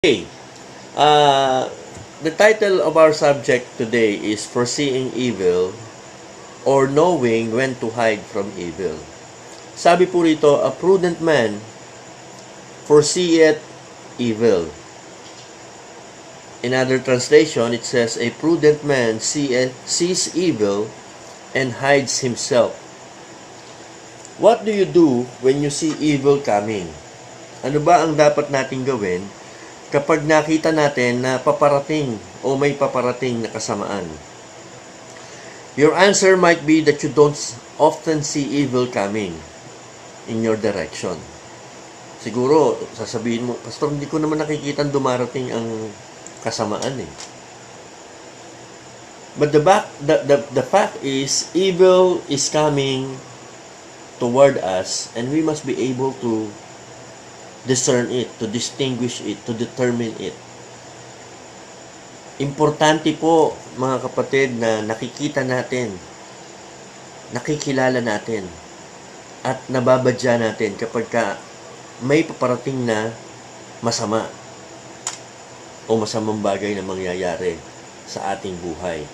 Okay, uh, the title of our subject today is Foreseeing Evil or Knowing When to Hide from Evil. Sabi po rito, a prudent man foreseeth evil. In other translation, it says, a prudent man sees evil and hides himself. What do you do when you see evil coming? Ano ba ang dapat nating gawin kapag nakita natin na paparating o may paparating na kasamaan? Your answer might be that you don't often see evil coming in your direction. Siguro, sasabihin mo, Pastor, hindi ko naman nakikita dumarating ang kasamaan eh. But the fact is, evil is coming toward us and we must be able to discern it, to distinguish it, to determine it. Importante po, mga kapatid, na nakikita natin, nakikilala natin, at nababadya natin kapag may paparating na masama o masamang bagay na mangyayari sa ating buhay.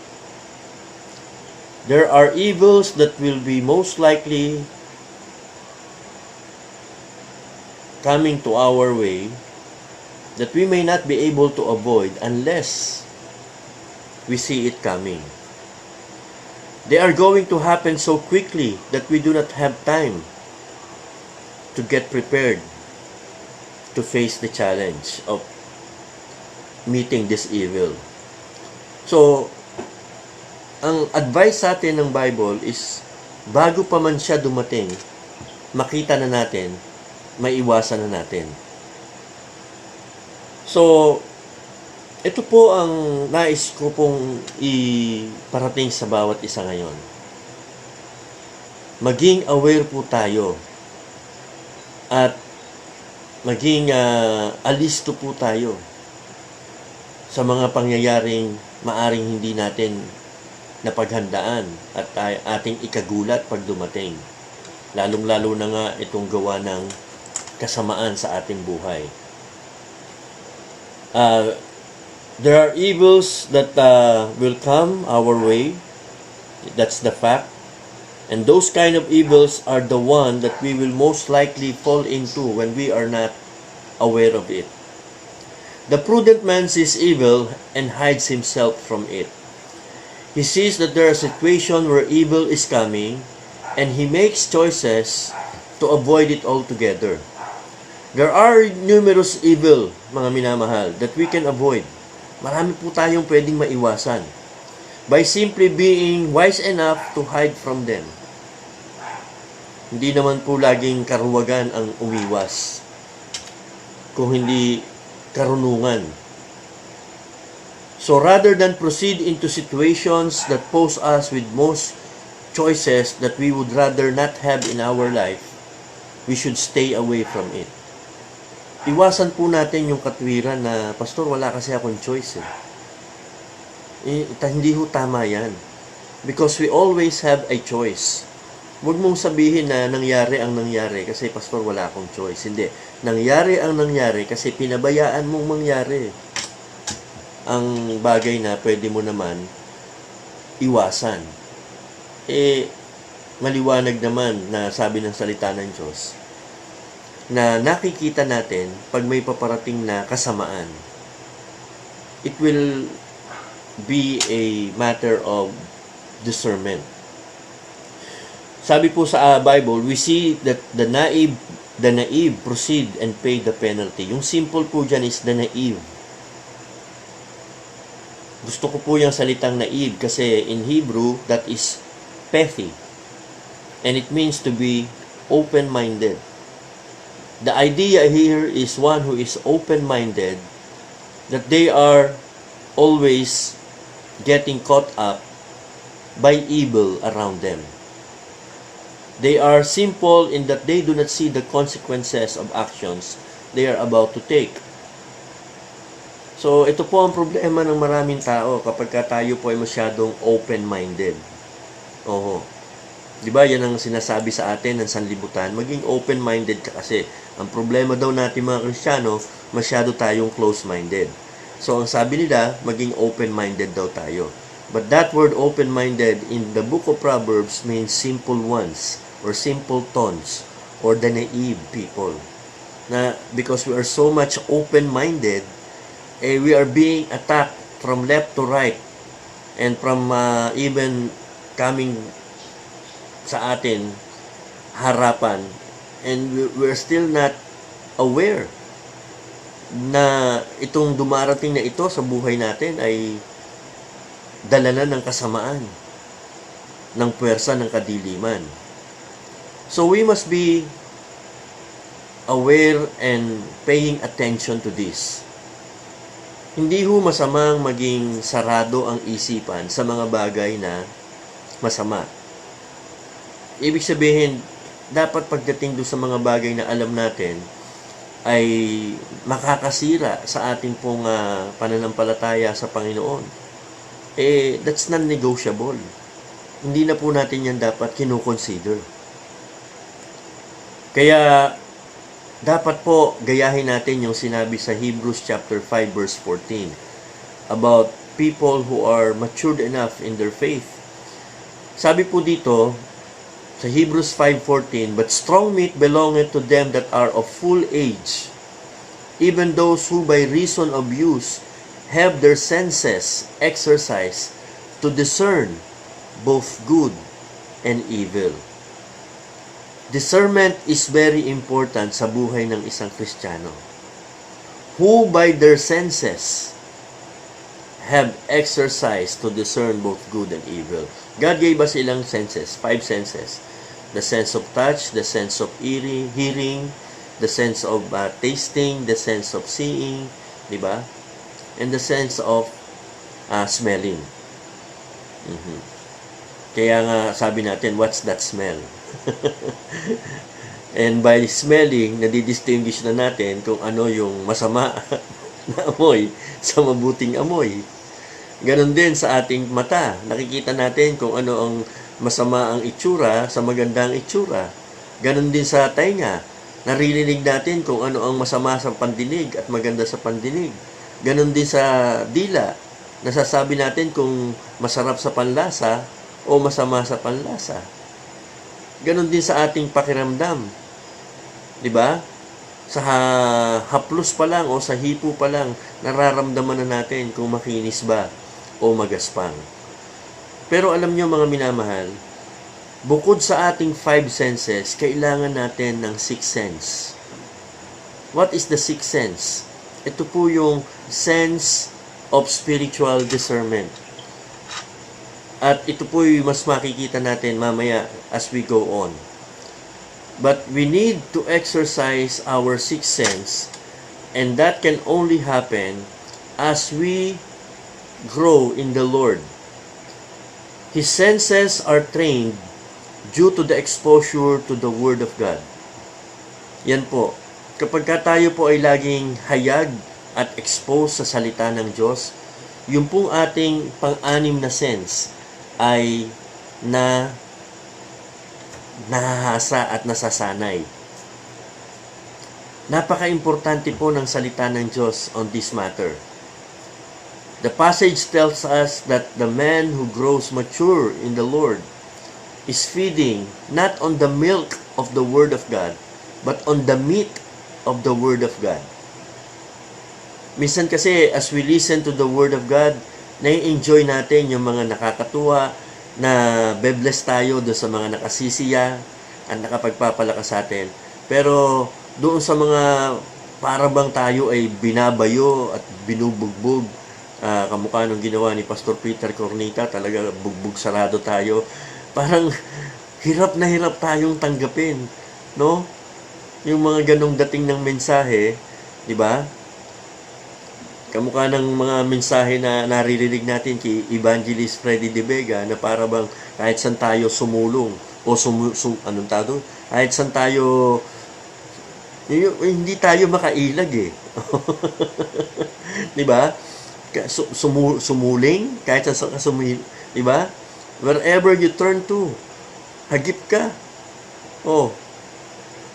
There are evils that will be most likely coming to our way that we may not be able to avoid unless we see it coming. They are going to happen so quickly that we do not have time to get prepared to face the challenge of meeting this evil. So, ang advice sa atin ng Bible is bago pa man siya dumating, makita na natin, maiwasan na natin. So, ito po ang nais ko pong iparating sa bawat isa ngayon. Maging aware po tayo at maging alisto po tayo sa mga pangyayaring maaring hindi natin napaghandaan at ating ikagulat pag dumating. Lalong-lalo na nga itong gawa ng kasamaan sa ating buhay. There are evils that will come our way. That's the fact. And those kind of evils are the one that we will most likely fall into when we are not aware of it. The prudent man sees evil and hides himself from it. He sees that there are situations where evil is coming and he makes choices to avoid it altogether. There are numerous evil, mga minamahal, that we can avoid. Marami po tayong pwedeng maiwasan by simply being wise enough to hide from them. Hindi naman po laging karuwagan ang umiwas, kung hindi karunungan. So rather than proceed into situations that pose us with most choices that we would rather not have in our life, we should stay away from it. Iwasan po natin yung katwiran na, Pastor, wala kasi akong choice eh. Hindi ho tama yan. Because we always have a choice. Huwag mong sabihin na nangyari ang nangyari kasi, Pastor, wala akong choice. Hindi. Nangyari ang nangyari kasi pinabayaan mong mangyari ang bagay na pwede mo naman iwasan. Maliwanag naman na sabi ng salita ng Diyos na nakikita natin pag may paparating na kasamaan. It will be a matter of discernment. Sabi po sa Bible, we see that the naive proceed and pay the penalty. Yung simple po dyan is the naive. Gusto ko po yung salitang naive kasi in Hebrew, that is pethy. And it means to be open-minded. The idea here is one who is open-minded, that they are always getting caught up by evil around them. They are simple in that they do not see the consequences of actions they are about to take. So, ito po ang problema ng maraming tao kapag tayo po ay masyadong open-minded. Oho. Di ba? Yan ang sinasabi sa atin ng sanlibutan. Maging open-minded ka kasi. Ang problema daw natin mga Kristiyano, masyado tayong close-minded. So, ang sabi nila, maging open-minded daw tayo. But that word open-minded in the book of Proverbs means simple ones or simpletons or the naive people. Na because we are so much open-minded, we are being attacked from left to right and from even coming sa atin harapan, and we're still not aware na itong dumarating na ito sa buhay natin ay dala na ng kasamaan, ng puwersa ng kadiliman. So we must be aware and paying attention to this. Hindi ho masamang maging sarado ang isipan sa mga bagay na masama. Ibig sabihin, dapat pagdating doon sa mga bagay na alam natin ay makakasira sa ating pong pananampalataya sa Panginoon. That's non-negotiable. Hindi na po natin yan dapat kinoconsider. Kaya, dapat po gayahin natin yung sinabi sa Hebrews chapter 5 verse 14 about people who are matured enough in their faith. Sabi po dito, sa Hebrews 5:14, but strong meat belongeth to them that are of full age, even those who by reason of use have their senses exercised to discern both good and evil. Discernment is very important sa buhay ng isang Kristiyano, who by their senses have exercised to discern both good and evil. God gave us ilang senses, 5 senses. The sense of touch, the sense of hearing, the sense of tasting, the sense of seeing, di ba? And the sense of smelling. Kaya nga sabi natin, what's that smell? And by smelling, nadidistinguish na natin kung ano yung masama na amoy sa mabuting amoy. Ganon din sa ating mata. Nakikita natin kung ano ang masama ang itsura sa magandang itsura. Ganon din sa tainga. Naririnig natin kung ano ang masama sa pandinig at maganda sa pandinig. Ganon din sa dila. Nasasabi natin kung masarap sa panlasa o masama sa panlasa. Ganon din sa ating pakiramdam. Di ba? Sa haplos pa lang o sa hipo pa lang, nararamdaman na natin kung makinis ba o magaspang. Pero alam niyo mga minamahal, bukod sa ating 5 senses, kailangan natin ng 6 sense. What is the 6 sense? Ito po yung sense of spiritual discernment. At ito po yung mas makikita natin mamaya as we go on. But we need to exercise our 6 sense, and that can only happen as we grow in the Lord. His senses are trained due to the exposure to the Word of God. Yan po. Kapag tayo po ay laging hayag at exposed sa salita ng Diyos, yung pong ating pang-anim na sense ay nahahasa at nasasanay. Napaka-importante po ng salita ng Diyos on this matter. The passage tells us that the man who grows mature in the Lord is feeding not on the milk of the Word of God, but on the meat of the Word of God. Minsan kasi, as we listen to the Word of God, nai-enjoy natin yung mga nakakatuwa, na bebless tayo doon sa mga nakasisiya at nakapagpapalakas sa atin. Pero doon sa mga parabang tayo ay binabayo at binubugbog, kamukha nung ginawa ni Pastor Peter Cornita, talaga bugbog sarado tayo. Parang hirap na hirap tayong tanggapin, no? Yung mga ganong dating ng mensahe, di ba? Kamukha ng mga mensahe na naririnig natin kay Evangelist Freddy De Vega na para bang kahit saan tayo sumulong o kahit saan tayo hindi tayo makailag eh. Di ba? Sumuling kahit saan ka di ba? Wherever you turn to, Hagip ka. Oh,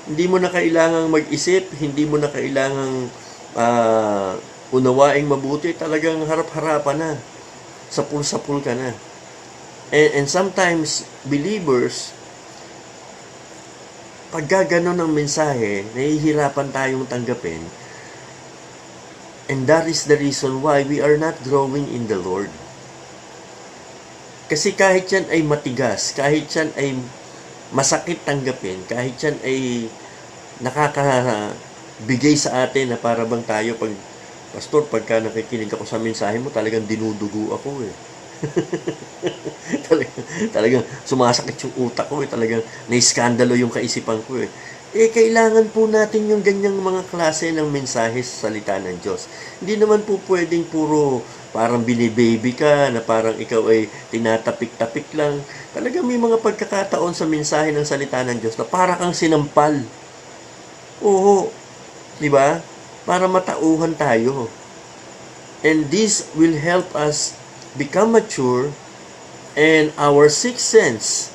hindi mo na kailangang mag-isip, hindi mo na kailangang unawaing mabuti, talagang harap-harapan na. Sapul-sapul ka na. And sometimes, believers, pag gano'n ng mensahe, nahihirapan tayong tanggapin. And that is the reason why we are not growing in the Lord. Kasi kahit yan ay matigas, kahit yan ay masakit tanggapin, kahit yan ay nakakabigay sa atin na para bang tayo pag, Pastor, pagka nakikinig ako sa mensahe mo, talagang dinudugo ako eh. talagang sumasakit yung utak ko eh. Talagang naiskandalo yung kaisipan ko eh. Kailangan po natin yung ganyang mga klase ng mensahe sa salita ng Diyos. Hindi naman po pwedeng puro parang binibaby ka, na parang ikaw ay tinatapik-tapik lang. Talagang may mga pagkakataon sa mensahe ng salita ng Diyos na para kang sinampal. Oo, di ba? Para matauhan tayo. And this will help us become mature, and our sixth sense,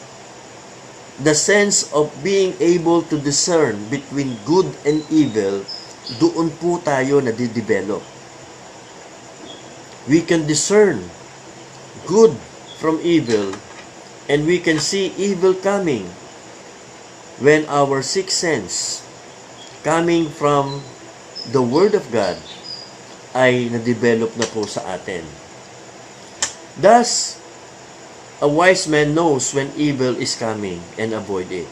the sense of being able to discern between good and evil, doon po tayo nadidevelop. We can discern good from evil, and we can see evil coming when our sixth sense, coming from the Word of God, ay na-develop na po sa atin. Thus, a wise man knows when evil is coming and avoid it.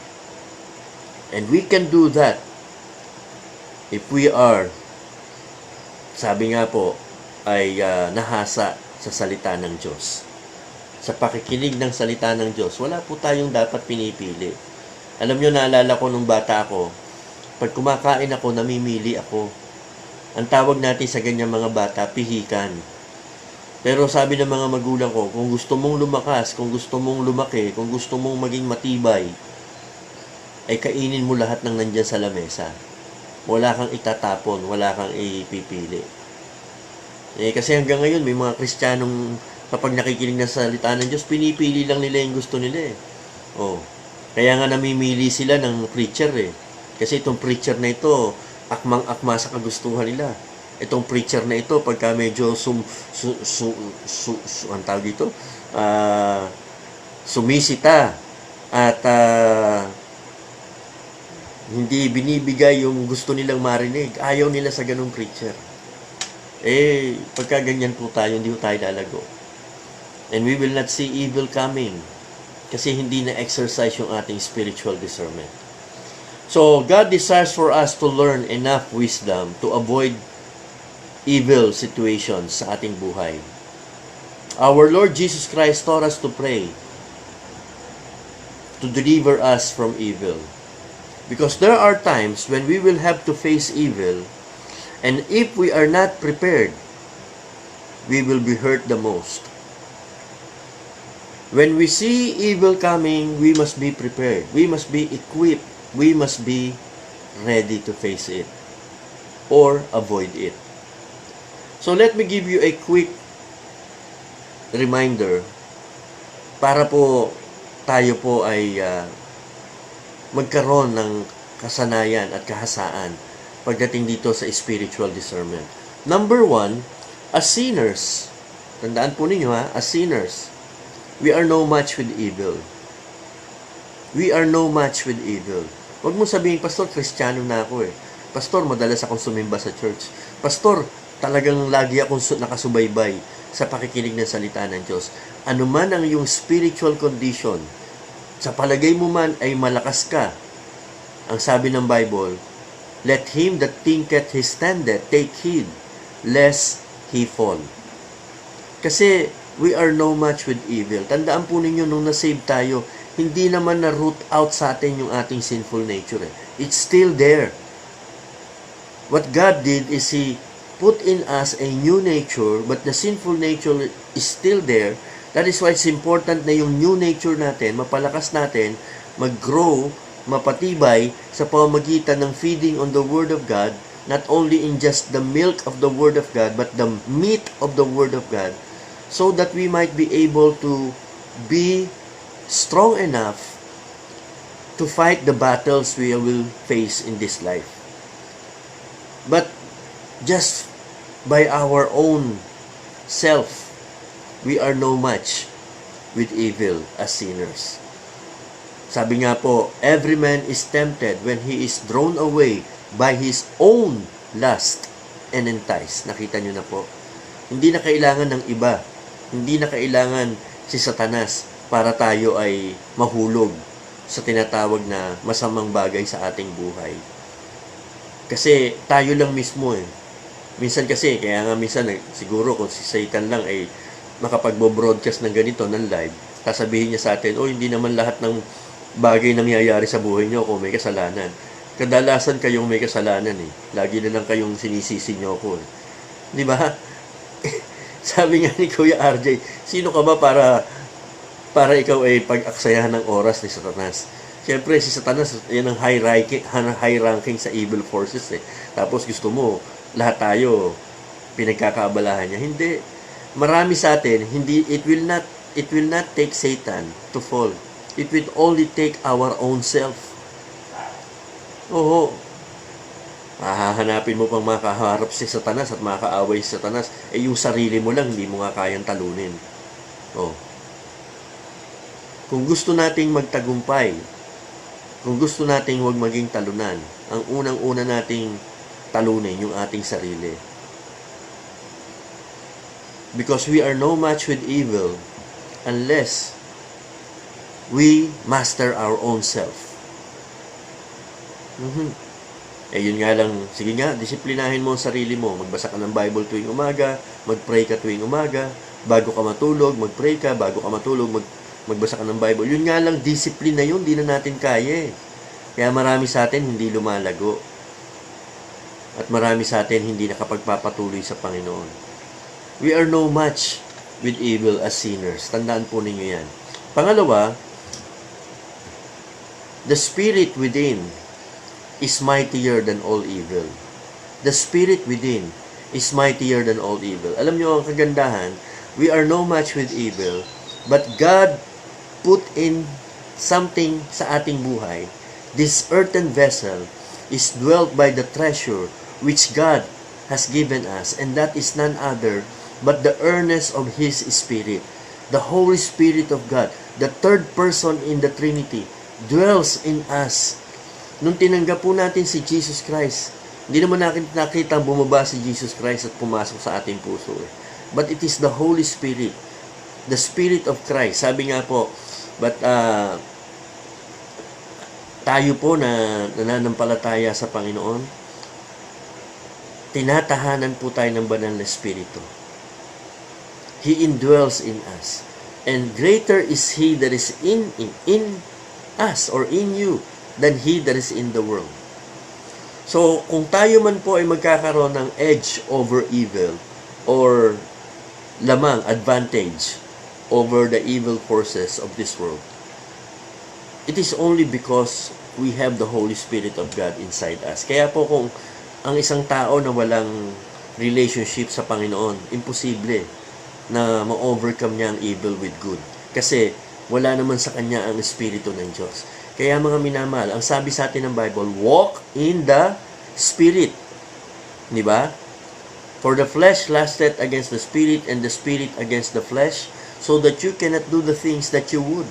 And we can do that if we are, sabi nga po, ay nahasa sa salita ng Diyos. Sa pakikinig ng salita ng Diyos, wala po tayong dapat pinipili. Alam nyo, naalala ko nung bata ako, pag kumakain ako, namimili ako. Ang tawag natin sa ganyang mga bata, pihikan. Pero sabi ng mga magulang ko, kung gusto mong lumakas, kung gusto mong lumaki, kung gusto mong maging matibay, ay kainin mo lahat ng nandyan sa lamesa. Wala kang itatapon, wala kang ipipili. Kasi hanggang ngayon, may mga Kristiyanong kapag nakikinig ng salita ng Diyos, pinipili lang nila yung gusto nila eh. Oh. Kaya nga namimili sila ng preacher eh. Kasi itong preacher na ito, akmang-akma sa kagustuhan nila. Itong preacher na ito, pagka medyo ang tawag dito, sumisita at hindi binibigay yung gusto nilang marinig, ayaw nila sa ganung preacher. Pagka ganyan po tayo, hindi po tayo lalago. And we will not see evil coming kasi hindi na-exercise yung ating spiritual discernment. So, God desires for us to learn enough wisdom to avoid evil situations sa ating buhay. Our Lord Jesus Christ taught us to pray to deliver us from evil. Because there are times when we will have to face evil, and if we are not prepared, we will be hurt the most. When we see evil coming, we must be prepared. We must be equipped. We must be ready to face it or avoid it. So let me give you a quick reminder para po tayo po ay magkaroon ng kasanayan at kahasaan pagdating dito sa spiritual discernment. Number 1, as sinners, tandaan po ninyo as sinners, we are no match with evil. We are no match with evil. Huwag mo sabihin, Pastor, Kristiyano na ako eh. Pastor, madalas akong sumimba sa church. Pastor, talagang lagi akong nakasubaybay sa pakikinig ng salita ng Diyos. Ano man ang iyong spiritual condition, sa palagay mo man ay malakas ka, ang sabi ng Bible, let him that thinketh he standeth take heed, lest he fall. Kasi we are no match with evil. Tandaan po ninyo, nung nasave tayo, hindi naman na-root out sa atin yung ating sinful nature. It's still there. What God did is He put in us a new nature, but the sinful nature is still there. That is why it's important na yung new nature natin, mapalakas natin, mag-grow, mapatibay sa pamamagitan ng feeding on the Word of God, not only in just the milk of the Word of God, but the meat of the Word of God, so that we might be able to be strong enough to fight the battles we will face in this life. But just by our own self, we are no match with evil as sinners. Sabi nga po, every man is tempted when he is drawn away by his own lust and enticed. Nakita nyo na po. Hindi na kailangan ng iba. Hindi na kailangan si Satanas para tayo ay mahulog sa tinatawag na masamang bagay sa ating buhay. Kasi tayo lang mismo Minsan kasi, kaya nga minsan siguro kung si Satan lang ay makapagbo-broadcast ng ganito, ng live, sasabihin niya sa atin, hindi naman lahat ng bagay nangyayari sa buhay niyo kung may kasalanan. Kadalasan kayong may kasalanan Lagi na lang kayong sinisisi niyo ko Di ba? Sabi nga ni Kuya RJ, sino ka ba para ikaw ay pag-aksayahan ng oras ni Satanas? Siyempre, si Satanas, yan ang high ranking sa evil forces Tapos gusto mo, lahat tayo pinagkakaabalahan niya. Hindi. Marami sa atin, it will not take Satan to fall. It will only take our own self. Oo. Hahanapin mo pang makaharap si Satanas at makaaway si Satanas. Yung sarili mo lang, hindi mo nga kayang talunin. Kung gusto nating magtagumpay, kung gusto nating huwag maging talunan, ang unang-una nating talunin yung ating sarili. Because we are no match with evil unless we master our own self. Yun nga lang, sige nga, disiplinahin mo ang sarili mo. Magbasa ka ng Bible tuwing umaga, mag-pray ka tuwing umaga, bago ka matulog, mag-pray ka, bago ka matulog, magbasa ka ng Bible. Yun nga lang, discipline na yun, di na natin kaya Kaya marami sa atin hindi lumalago. At marami sa atin hindi nakapagpapatuloy sa Panginoon. We are no match with evil as sinners. Tandaan po ninyo yan. Pangalawa, the spirit within is mightier than all evil. The spirit within is mightier than all evil. Alam nyo ang kagandahan, we are no match with evil, but God put in something sa ating buhay. This earthen vessel is dwelt by the treasure which God has given us, and that is none other but the earnest of His Spirit. The Holy Spirit of God, the third person in the Trinity, dwells in us. Nung tinanggap po natin si Jesus Christ, hindi naman natin nakita bumaba si Jesus Christ at pumasok sa ating puso But it is the Holy Spirit, the Spirit of Christ. Sabi nga po, but tayo po na nananampalataya sa Panginoon, tinatahanan po tayo ng banal na Espiritu. He indwells in us. And greater is He that is in us or in you than he that is in the world. So, kung tayo man po ay magkakaroon ng edge over evil or advantage over the evil forces of this world, it is only because we have the Holy Spirit of God inside us. Kaya po kung ang isang tao na walang relationship sa Panginoon, imposible na ma-overcome niya ang evil with good. Kasi wala naman sa kanya ang Espiritu ng Diyos. Kaya mga minamahal, ang sabi sa atin ng Bible, walk in the Spirit. Di ba? For the flesh lusteth against the Spirit, and the Spirit against the flesh, so that you cannot do the things that you would.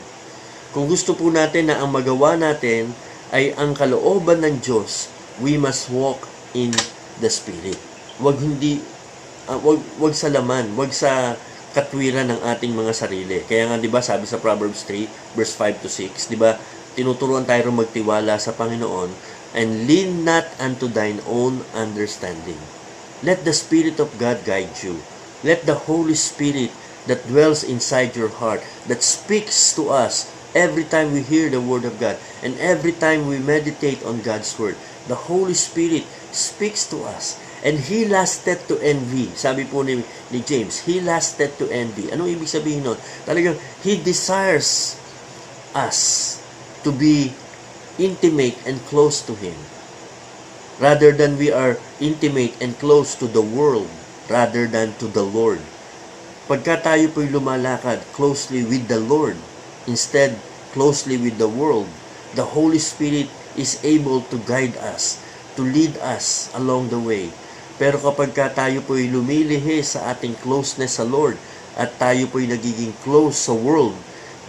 Kung gusto po natin na ang magawa natin ay ang kalooban ng Diyos, we must walk in the Spirit. Wag sa laman, wag sa katwiran ng ating mga sarili. Kaya nga 'di ba sabi sa Proverbs 3 verse 5 to 6, 'di ba? Tinuturuan tayo magtiwala sa Panginoon, and lean not unto thine own understanding. Let the Spirit of God guide you. Let the Holy Spirit that dwells inside your heart, that speaks to us every time we hear the Word of God, and every time we meditate on God's Word, the Holy Spirit speaks to us. And He lasted to envy. Sabi po ni James, He lasted to envy. Anong ibig sabihin nun? Talagang He desires us to be intimate and close to Him, rather than we are intimate and close to the world, rather than to the Lord. Pagka tayo po'y lumalakad closely with the Lord, instead closely with the world, The Holy Spirit is able to guide us, to lead us along the way. Pero kapag tayo po'y lumilihis sa ating closeness sa Lord at tayo po'y nagiging close sa world,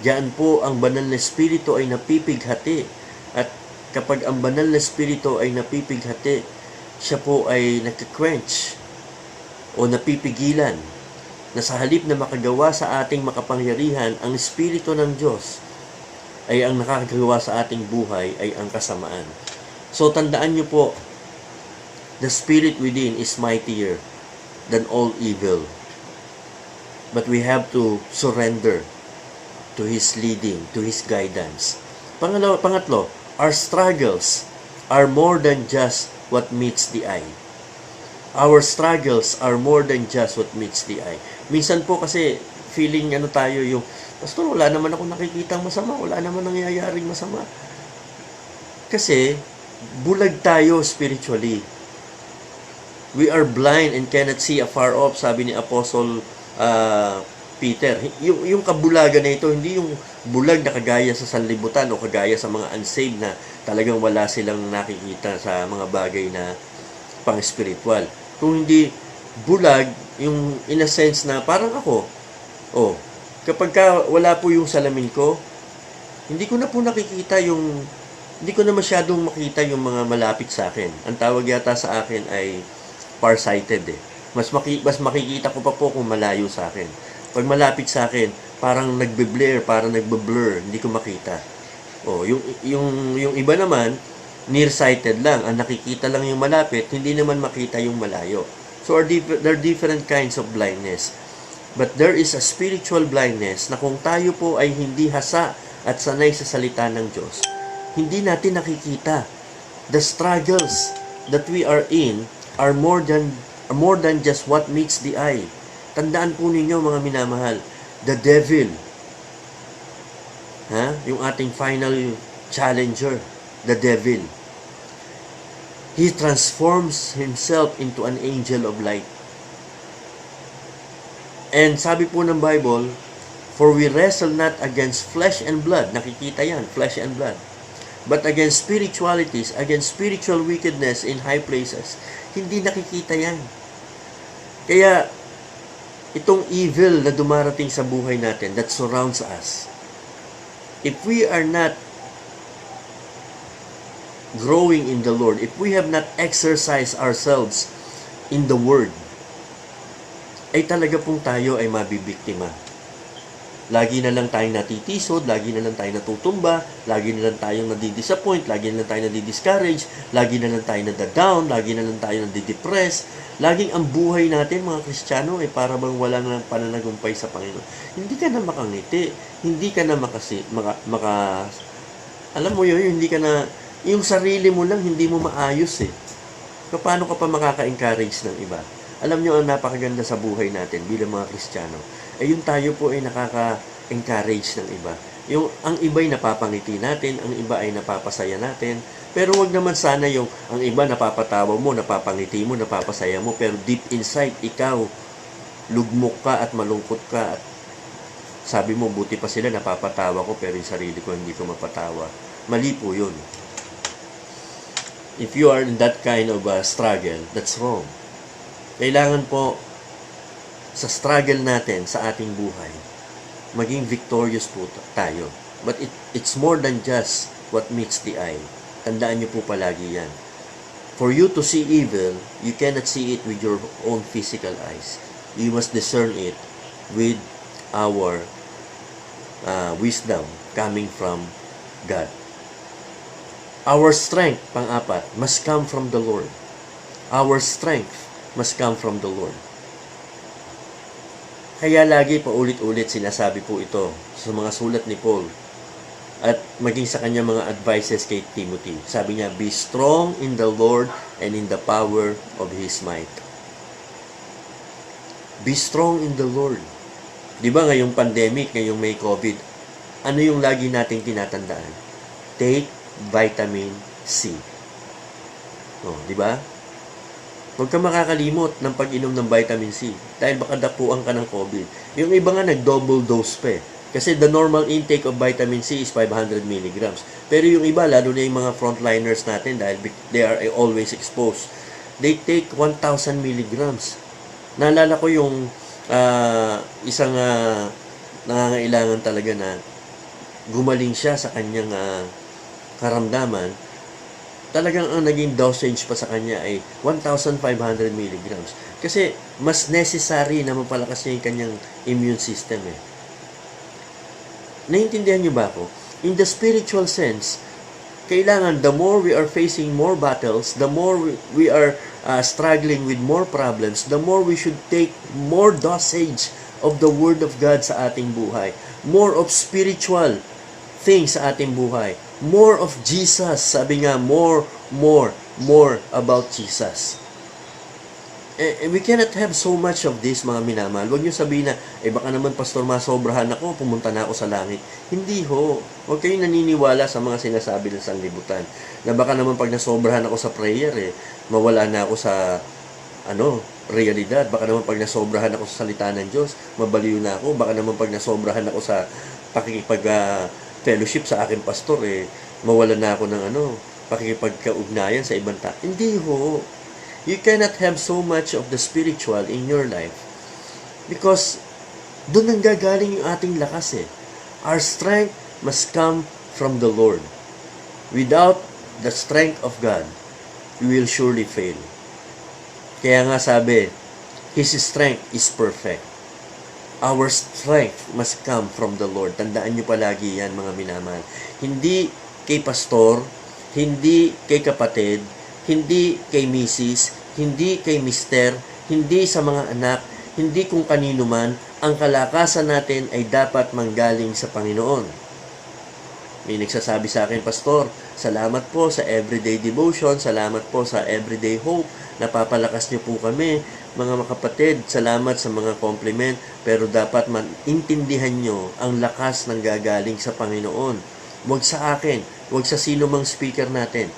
diyan po ang banal na Espiritu ay napipighati. At kapag ang banal na Espiritu ay napipighati, siya po ay nagka-quench o napipigilan na sa halip na makagawa sa ating makapangyarihan, ang Espiritu ng Diyos ay ang nakakagawa sa ating buhay ay ang kasamaan. So tandaan niyo po, the Spirit within is mightier than all evil. But we have to surrender to His leading, to His guidance. Pangatlo, our struggles are more than just what meets the eye. Our struggles are more than just what meets the eye. Minsan po kasi feeling tayo yung, Pastor, wala naman ako nakikitang masama, wala naman nangyayaring masama. Kasi bulag tayo spiritually. We are blind and cannot see afar off, sabi ni Apostle Peter. Yung kabulagan na ito, hindi yung bulag na kagaya sa sanlibutan o kagaya sa mga unsaved na talagang wala silang nakikita sa mga bagay na pang-spiritual. Kung hindi bulag, yung in a sense na parang ako, kapag wala po yung salamin ko, hindi ko na po nakikita hindi ko na masyadong makita yung mga malapit sa akin. Ang tawag yata sa akin ay farsighted eh. Mas makikita ko pa po kung malayo sa akin. Pag malapit sa akin, parang nagbe-blur, hindi ko makita. Yung iba naman, nearsighted lang. Ang nakikita lang yung malapit, hindi naman makita yung malayo. So there are different kinds of blindness. But there is a spiritual blindness na kung tayo po ay hindi hasa at sanay sa salita ng Diyos, hindi natin nakikita. The struggles that we are in are more than just what meets the eye. Tandaan po ninyo mga minamahal, the devil, yung ating final challenger, the devil, he transforms himself into an angel of light. And sabi po ng Bible, for we wrestle not against flesh and blood, nakikita yan, flesh and blood, but against spiritualities, against spiritual wickedness in high places. Hindi nakikita yan. Kaya, itong evil na dumarating sa buhay natin that surrounds us, if we are not growing in the Lord, if we have not exercised ourselves in the Word, ay talaga pong tayo ay mabibiktima. Lagi na lang tayong natitisod, lagi na lang tayong natutumba, lagi na lang tayong nadidisappoint, lagi na lang tayong nadidiscourage, lagi na lang tayong nadadown, lagi na lang tayong nadidepress. Laging ang buhay natin, mga Kristiyano, ay para bang wala nang pananagumpay sa Panginoon. Hindi ka na makangiti, hindi ka na alam mo yun, hindi ka na, yung sarili mo lang, hindi mo maayos eh. Paano ka pa makaka-encourage ng iba? Alam nyo, ang napakaganda sa buhay natin bilang mga Kristiyano, ay yung tayo po ay nakaka-encourage ng iba. Ang iba ay napapangiti natin, ang iba ay napapasaya natin, pero wag naman sana ang iba napapatawa mo, napapangiti mo, napapasaya mo, pero deep inside, ikaw, lugmok ka at malungkot ka at sabi mo, buti pa sila napapatawa ko, pero yung sarili ko hindi ko mapatawa. Mali po yun. If you are in that kind of struggle, that's wrong. Kailangan po sa struggle natin sa ating buhay, maging victorious po tayo. But it's more than just what meets the eye. Tandaan niyo po palagi yan. For you to see evil, you cannot see it with your own physical eyes. You must discern it with our wisdom coming from God. Our strength, pang-apat, must come from the Lord. Our strength must come from the Lord. Kaya lagi paulit-ulit sinasabi po ito sa mga sulat ni Paul at maging sa kanya mga advices kay Timothy. Sabi niya, be strong in the Lord and in the power of His might. Be strong in the Lord. Di ba ngayong pandemic, ngayong may COVID, ano yung lagi nating tinatandaan? Take vitamin C. Di ba? Huwag ka makakalimot ng pag-inom ng vitamin C dahil baka dapuan ka ng COVID. Yung iba nga nag-double dose pa eh. Kasi the normal intake of vitamin C is 500 milligrams. Pero yung iba, lalo na yung mga frontliners natin, dahil they are always exposed, they take 1,000 milligrams. Naalala ko yung isang nangangailangan talaga na gumaling siya sa kanyang karamdaman. Talagang ang naging dosage pa sa kanya ay 1,500 milligrams. Kasi mas necessary na mapalakas niya yung kanyang immune system eh. Naintindihan niyo ba ako? In the spiritual sense, kailangan the more we are facing more battles, the more we are struggling with more problems, the more we should take more dosage of the Word of God sa ating buhay. More of spiritual things sa ating buhay. More of Jesus. Sabi nga, more about Jesus. We cannot have so much of this, mga minamahal. Huwag niyo sabihin na, baka naman, Pastor, masobrahan ako, pumunta na ako sa langit. Hindi ho. Huwag kayong naniniwala sa mga sinasabi ng sanglibutan. Na baka naman pag nasobrahan ako sa prayer, mawala na ako sa, realidad. Baka naman pag nasobrahan ako sa salita ng Diyos, mabaliw na ako. Baka naman pag nasobrahan ako sa pakikipag-fellowship sa aking pastor, mawala na ako ng pakikipagkaugnayan sa ibang tao. Hindi ho. You cannot have so much of the spiritual in your life because doon ang gagaling yung ating lakas eh. Our strength must come from the Lord. Without the strength of God, we will surely fail. Kaya nga sabi, His strength is perfect. Our strength must come from the Lord. Tandaan nyo palagi yan, mga minamahal. Hindi kay pastor, hindi kay kapatid, hindi kay misis, hindi kay mister, hindi sa mga anak, hindi kung kanino man, ang kalakasan natin ay dapat manggaling sa Panginoon. May nagsasabi sa akin, Pastor, salamat po sa everyday devotion, salamat po sa everyday hope, napapalakas niyo po kami, mga kapatid, salamat sa mga compliment, pero dapat maintindihan niyo ang lakas ng gagaling sa Panginoon. Huwag sa akin, huwag sa sino mang speaker natin.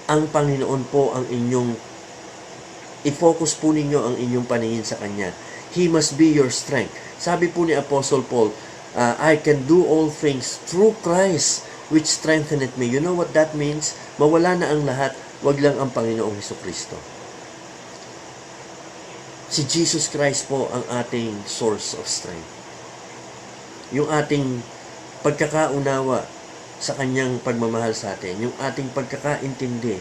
Ang Panginoon po ang inyong, i-focus po ninyo ang inyong paningin sa Kanya. He must be your strength. Sabi po ni Apostle Paul, I can do all things through Christ, which strengtheneth me. You know what that means? Mawala na ang lahat, wag lang ang Panginoong Hesukristo. Si Jesus Christ po ang ating source of strength. Yung ating pagkakaunawa sa kanyang pagmamahal sa atin, yung ating pagkakaintindi,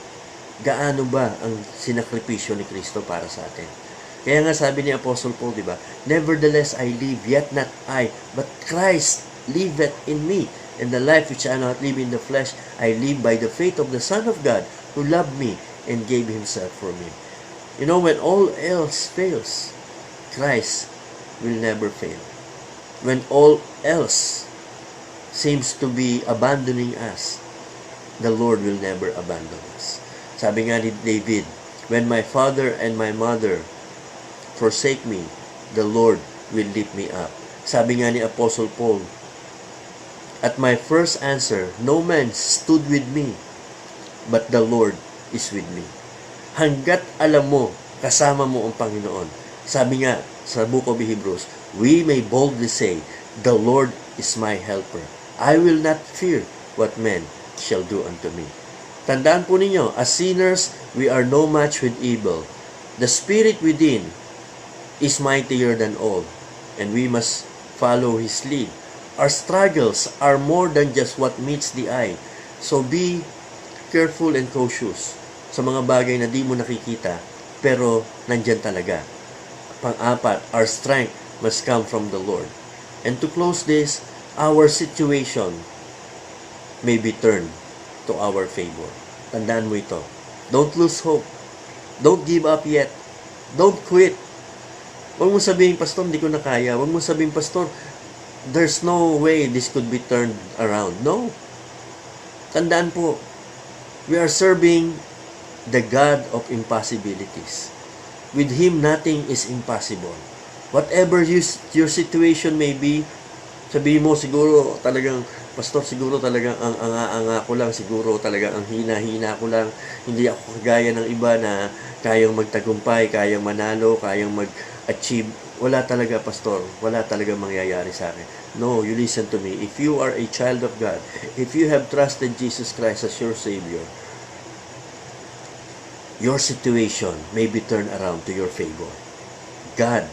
gaano ba ang sinakripisyo ni Kristo para sa atin. Kaya nga sabi ni Apostle Paul, di ba? Nevertheless I live, yet not I, but Christ liveth in me. And the life which I not live in the flesh, I live by the faith of the Son of God, who loved me and gave Himself for me. You know, when all else fails, Christ will never fail. When all else seems to be abandoning us, the Lord will never abandon us. Sabi nga ni David, when my father and my mother forsake me, the Lord will lift me up. Sabi nga ni Apostle Paul, at my first answer, no man stood with me, but the Lord is with me. Hanggat alam mo, kasama mo ang Panginoon. Sabi nga sa Book of Hebrews, we may boldly say, the Lord is my helper. I will not fear what men shall do unto me. Tandaan po ninyo, as sinners, we are no match with evil. The spirit within is mightier than all, and we must follow His lead. Our struggles are more than just what meets the eye. So be careful and cautious sa mga bagay na di mo nakikita, pero nandyan talaga. Pang-apat, our strength must come from the Lord. And to close this, our situation may be turned to our favor. Tandaan mo ito. Don't lose hope. Don't give up yet. Don't quit. Huwag mo sabihin, Pastor, hindi ko na kaya. Huwag mo sabihin, Pastor, there's no way this could be turned around. No. Tandaan po, we are serving the God of impossibilities. With Him, nothing is impossible. Whatever your situation may be, sabihin mo siguro talagang, Pastor, siguro talagang ang anga-anga ko lang, siguro talagang ang hina-hina ko lang, hindi ako kagaya ng iba na kayang magtagumpay, kayang manalo, kayang mag-achieve wala talaga, pastor, wala talaga mangyayari sa akin. No, you listen to me. If you are a child of God, if you have trusted Jesus Christ as your Savior, your situation may be turned around to your favor. God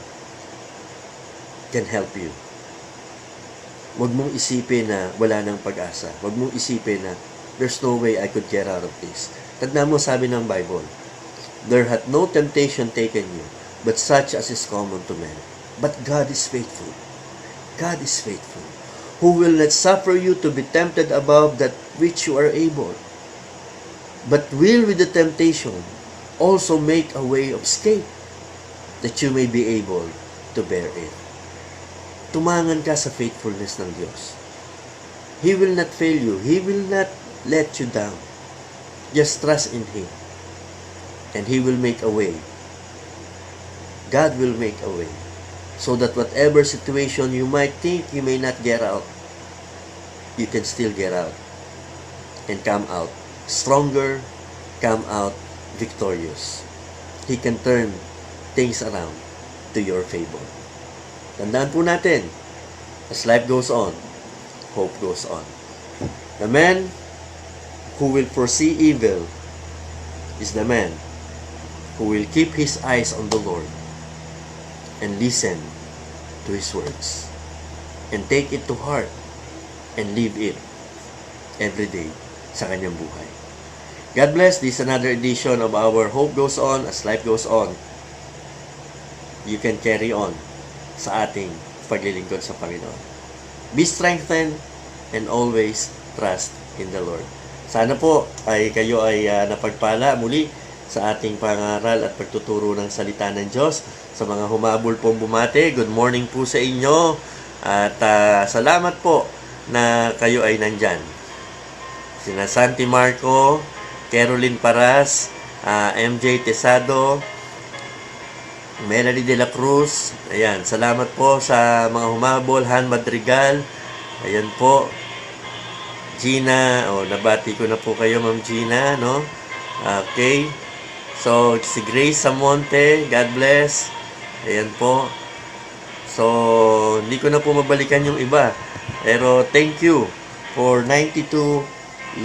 can help you. Huwag mong isipin na wala nang pag-asa. Huwag mong isipin na there's no way I could get out of this. Tandaan mo, sabi ng Bible, there hath no temptation taken you, but such as is common to men. But God is faithful. God is faithful, who will not suffer you to be tempted above that which you are able, but will with the temptation also make a way of escape, that you may be able to bear it. Tumangan ka sa faithfulness ng Diyos. He will not fail you. He will not let you down. Just trust in Him. And He will make a way. God will make a way. So that whatever situation you might think you may not get out, you can still get out. And come out stronger, come out victorious. He can turn things around to your favor. Tandaan po natin, as life goes on, hope goes on. The man who will foresee evil is the man who will keep his eyes on the Lord and listen to His words and take it to heart and live it every day sa kanyang buhay. God bless. This is another edition of our Hope Goes On as Life Goes On. You can carry on sa ating paglilingkod sa Panginoon. Be strengthened and always trust in the Lord. Sana po ay kayo ay napagpala muli sa ating pangaral at pagtuturo ng salita ng Diyos. Sa mga humabol pong bumate, good morning po sa inyo. At salamat po na kayo ay nandyan. Sina Santi Marco, Caroline Paras, MJ Tesado, Melanie de la Cruz. Ayan, salamat po sa mga humabol. Han Madrigal. Ayan po. Gina, nabati ko na po kayo, Ma'am Gina, no? Okay. So, si Grace Samonte, God bless. Ayan po. So, hindi ko na po mabalikan yung iba. Pero, thank you for 92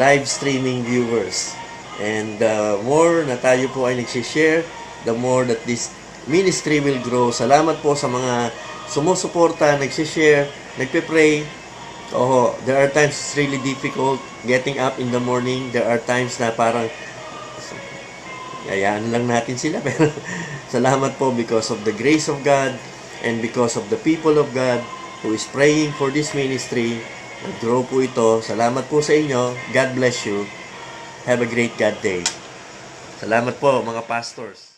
live streaming viewers. And more na tayo po ay nagsishare, the more that this ministry will grow. Salamat po sa mga sumusuporta, nagsishare, nagpe-pray. There are times it's really difficult getting up in the morning. There are times na parang hayaan lang natin sila. Pero salamat po because of the grace of God and because of the people of God who is praying for this ministry. Nag-grow po ito. Salamat po sa inyo. God bless you. Have a great God day. Salamat po mga pastors.